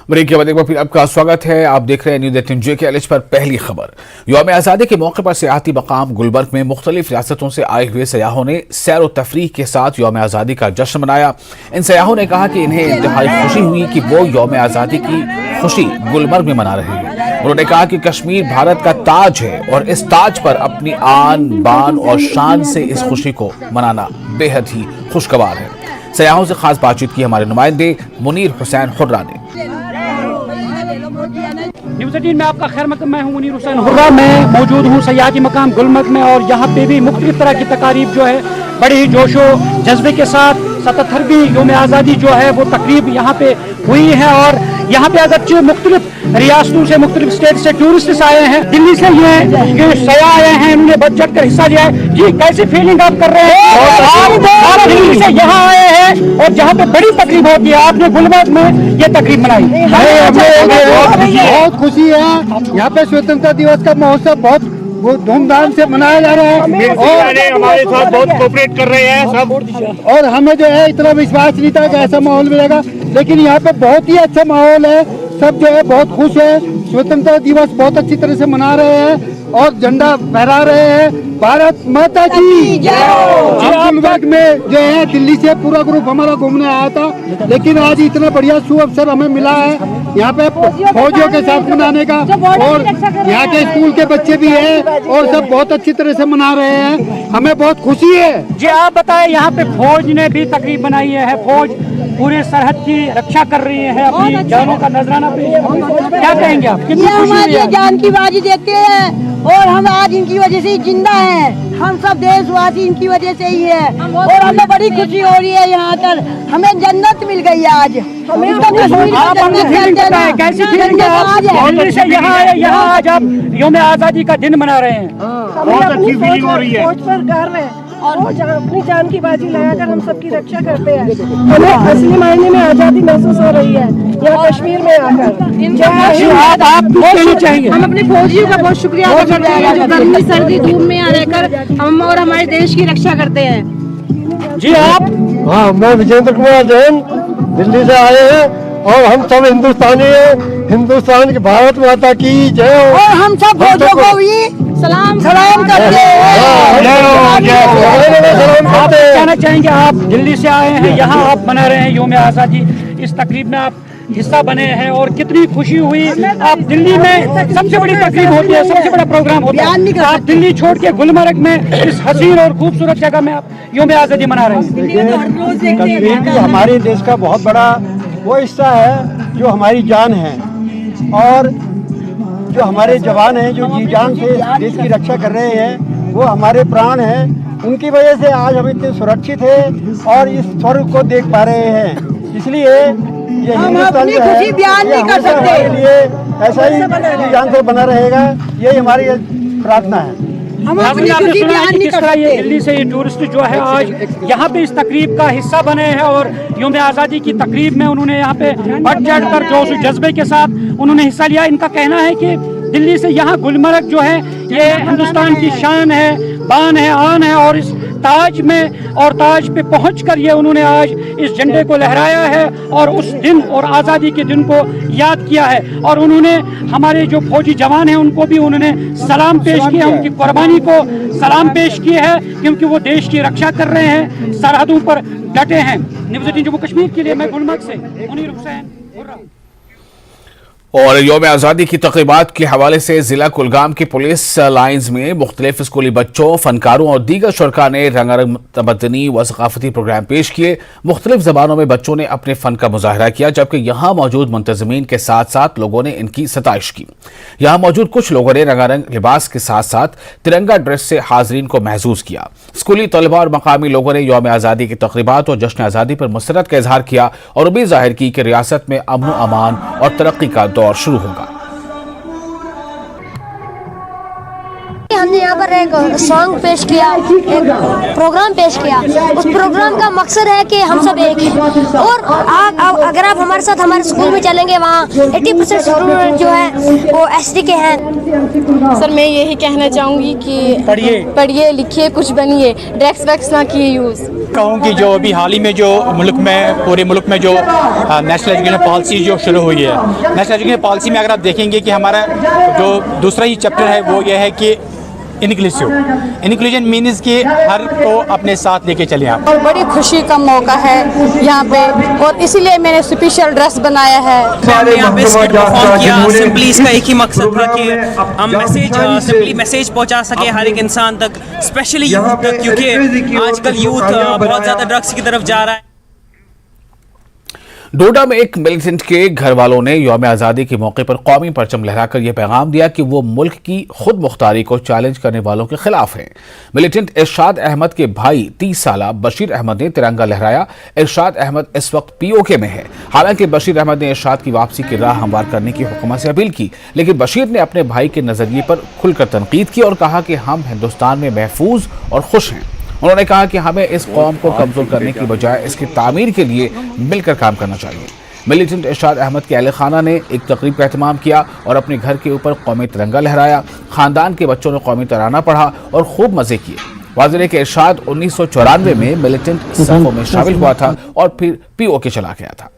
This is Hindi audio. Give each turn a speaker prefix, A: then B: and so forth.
A: ब्रेक के बाद एक बार फिर आपका स्वागत है। आप देख रहे हैं न्यूज़ 18 JKLH पर। पहली खबर, यौम आज़ादी के मौके पर सियाहती मकाम गुलबर्ग में मुख्तलिफ रियासतों से आए हुए सयाहों ने सैर व तफरीह के साथ यौम आज़ादी का जश्न मनाया। इन सयाहों ने कहा कि इन्हें इंतहाई खुशी हुई कि वो यौम आज़ादी की खुशी गुलबर्ग में मना रहे हैं। उन्होंने कहा कि कश्मीर भारत का ताज है और इस ताज पर अपनी आन बान और शान से इस खुशी को मनाना बेहद ही खुशगवार है। सयाहों से खास बातचीत की हमारे नुमाइंदे मुनीर हुसैन हुर्रा ने।
B: न्यूज़ 18 में आपका खैर मकदम। मैं हूं मुनीर हुसैन हुर्रा। मैं मौजूद हूं सयाहती मकाम गुलबर्ग में और यहाँ पे भी मुख्तलिफ तरह की तकारीब जो है बड़े ही जोशो जज्बे के साथ 77वीं यौम आज़ादी जो है वो तकरीब यहाँ पे हुई है। और यहाँ पे अगर मुख्तलिफ रियासतों से मुख्तलिफ स्टेट से टूरिस्ट आए हैं, दिल्ली से ये सयाह आए हैं, उन्होंने बढ़ चढ़ कर हिस्सा लिया है। जी कैसी फीलिंग आप कर रहे हैं? आप दिल्ली से यहाँ आए हैं और जहाँ पे बड़ी तकरीब होती है, आपने गुलबर्ग में ये तकरीब मनाई।
C: बहुत खुशी है। यहाँ पे स्वतंत्रता दिवस का महोत्सव बहुत धूमधाम से मनाया जा रहा है और
D: हमारे साथ बहुत कोऑपरेट कर रहे हैं सब।
C: और हमें जो है इतना विश्वास नहीं था कि ऐसा माहौल मिलेगा, लेकिन यहाँ पे बहुत ही अच्छा माहौल है। सब जो है बहुत खुश है। स्वतंत्रता दिवस बहुत अच्छी तरह से मना रहे हैं और झंडा फहरा रहे हैं। भारत माता की जय। गुलबर्ग में जो है दिल्ली से पूरा ग्रुप हमारा घूमने आया था, लेकिन आज इतना बढ़िया शुभ अवसर हमें मिला है यहाँ पे फौजियों के साथ मनाने का। और यहाँ के स्कूल के बच्चे भी हैं और सब बहुत अच्छी तरह से मना रहे हैं। हमें बहुत खुशी है।
B: जी आप बताएं, यहाँ पे फौज ने भी तकरीब बनाई है। फौज पूरे सरहद की रक्षा कर रही है, अपनी जानों का नजराना पेश कर रही है। क्या कहेंगे आप?
E: ये हमारी जान की बाजी देते हैं और हम आज इनकी वजह से ही जिंदा हैं। हम सब देशवासी इनकी वजह से ही है और हमें बड़ी खुशी हो रही है। यहाँ कर हमें जन्नत मिल गई है आज। हमें तो
B: कैसी फीलिंग है आप दिल्ली से यहाँ आज आप यौम आज़ादी का दिन मना रहे हैं?
D: बहुत अच्छी फीलिंग हो रही है।
F: फौज पर गर्व है और वो अपनी जान की बाजी लगाकर हम सबकी रक्षा करते हैं। हमें असली मायने में आजादी महसूस हो रही है यहाँ कश्मीर में आकर।
B: आप कहना चाहेंगे?
E: हम अपने फौजियों का बहुत शुक्रिया अदा करते हैं जो गर्मी सर्दी धूप में यहाँ रहकर हम और हमारे देश की रक्षा करते हैं।
B: जी आप?
C: हाँ, मैं विजेंद्र कुमार जैन दिल्ली से आए हैं और हम सब हिंदुस्तानी हैं। हिंदुस्तान की भारत माता की जय।
E: और हम सब फौजियों को भी सलाम करते हैं।
B: आप कहना चाहेंगे? आप दिल्ली से आए हैं, यहाँ आप मना रहे हैं यौम आज़ादी। इस तकरीब में आप हिस्सा बने हैं और कितनी खुशी हुई। आप दिल्ली में सबसे बड़ी तकरीब होती है, सबसे बड़ा प्रोग्राम होता है, आप दिल्ली छोड़ के गुलबर्ग में इस हसीन और खूबसूरत जगह में आप यौम आज़ादी मना रहे हैं।
C: कश्मीर भी हमारे देश का बहुत बड़ा वो हिस्सा है जो हमारी जान है और जो हमारे जवान हैं जो जी जान से देश की रक्षा कर रहे हैं, वो हमारे प्राण हैं। उनकी वजह से आज हम इतने सुरक्षित हैं और इस स्वर्ग को देख पा रहे हैं। इसलिए ये हिंदुस्तान जो है
E: बयान नहीं कर सकते।
C: हमारे लिए ऐसा ही जी जान से बना रहेगा, यही हमारी प्रार्थना है।
E: हम अपनी खुशी बयान नहीं कर सकते।
B: दिल्ली से ये टूरिस्ट जो है आज यहाँ पे इस तकरीब का हिस्सा बने हैं और यौम आज़ादी की तकरीब में उन्होंने यहाँ पे बढ़ चढ़ कर जोश जज्बे के साथ उन्होंने हिस्सा लिया। इनका कहना है कि दिल्ली से यहाँ गुलबर्ग जो है ये हिंदुस्तान की शान है, बान है, आन है और इस ताज में और ताज पे पहुंचकर ये उन्होंने आज इस झंडे को लहराया है और उस दिन और आज़ादी के दिन को याद किया है। और उन्होंने हमारे जो फौजी जवान हैं उनको भी उन्होंने सलाम पेश किया, उनकी कुर्बानी को सलाम पेश किया है क्योंकि वो देश की रक्षा कर रहे हैं, सरहदों पर डटे हैं। न्यूज़ 18 जम्मू कश्मीर के लिए मैं गुलबर्ग से मुनीर हुसैन हुर्रा।
A: और यौम आज़ादी की तक़रीबात के हवाले से जिला कुलगाम की पुलिस लाइन्स में मुख्तलिफ स्कूली बच्चों, फनकारों और दीगर शुरका ने रंगारंग तमद्दुनी व सकाफती प्रोग्राम पेश किए। मुख्तलिफ ज़बानों में बच्चों ने अपने फ़न का मुजाहरा किया, जबकि यहाँ मौजूद मुंतज़मीन के साथ साथ लोगों ने इनकी सताइश की। यहाँ मौजूद कुछ लोगों ने रंगारंग लिबास के साथ साथ तिरंगा ड्रेस से हाज़रीन को महसूस किया। स्कूली तलबा और मकामी लोगों ने यौम आज़ादी की तक़रीबात और जश्न आज़ादी पर मसरत का इजहार किया और उम्मीद जाहिर की कि रियासत में अमन अमान और तरक्की का दौर शुरू होगा।
G: हमने यहाँ पर एक सॉन्ग पेश किया, एक प्रोग्राम पेश किया। उस प्रोग्राम का मकसद है कि हम सब एक हैं और अगर आप हमारे साथ हमारे स्कूल में चलेंगे, वहाँ 80% स्टूडेंट जो है वो एसटी के हैं।
H: सर मैं यही कहना चाहूँगी कि पढ़िए लिखिए कुछ बनिए, ड्रग्स वैक्स ना किए यूज़।
I: कहूँ कि जो अभी हाल ही में जो पूरे मुल्क में जो नेशनल एजुकेशन पॉलिसी जो शुरू हुई है, नेशनल एजुकेशन पॉलिसी में अगर आप देखेंगे कि हमारा जो दूसरा ही चैप्टर है वो ये है कि इंक्लूजन मीन्स कि हर को अपने साथ लेके चले आप।
H: और बड़ी खुशी का मौका है यहाँ पे और इसीलिए मैंने स्पेशल ड्रेस बनाया है।
J: हमने यहाँ पे स्किट परफॉर्म किया। सिंपली इसका एक ही मकसद था कि हम सिंपली मैसेज पहुँचा सके हर एक इंसान तक, स्पेशली यूथ तक, क्योंकि आजकल यूथ बहुत ज़्यादा ड्रग्स की तरफ जा रहा है।
A: डोडा में एक मिलिटेंट के घर वालों ने यौम आज़ादी के मौके पर कौमी परचम लहराकर यह पैगाम दिया कि वो मुल्क की खुद मुख्तारी को चैलेंज करने वालों के खिलाफ हैं। मिलिटेंट इरशाद अहमद के भाई 30 साला बशीर अहमद ने तिरंगा लहराया। इरशाद अहमद इस वक्त पीओके में है। हालांकि बशीर अहमद ने इरशाद की वापसी की राह हमवार करने की हुकूमत से अपील की, लेकिन बशीर ने अपने भाई के नजरिए पर खुलकर तनकीद की और कहा कि हम हिंदुस्तान में महफूज और खुश हैं। उन्होंने कहा कि हमें इस कौम को कमजोर करने की बजाय इसकी तामीर के लिए मिलकर काम करना चाहिए। मिलिटेंट इरशाद अहमद के अहले खाना ने एक तकरीब का एहतमाम किया और अपने घर के ऊपर कौमी तिरंगा लहराया। खानदान के बच्चों ने कौमी तराना पढ़ा और खूब मजे किए। वाज़ेह है कि इरशाद 1994 में मिलिटेंट सफ़ों में शामिल हुआ था और फिर पीओके चला गया था।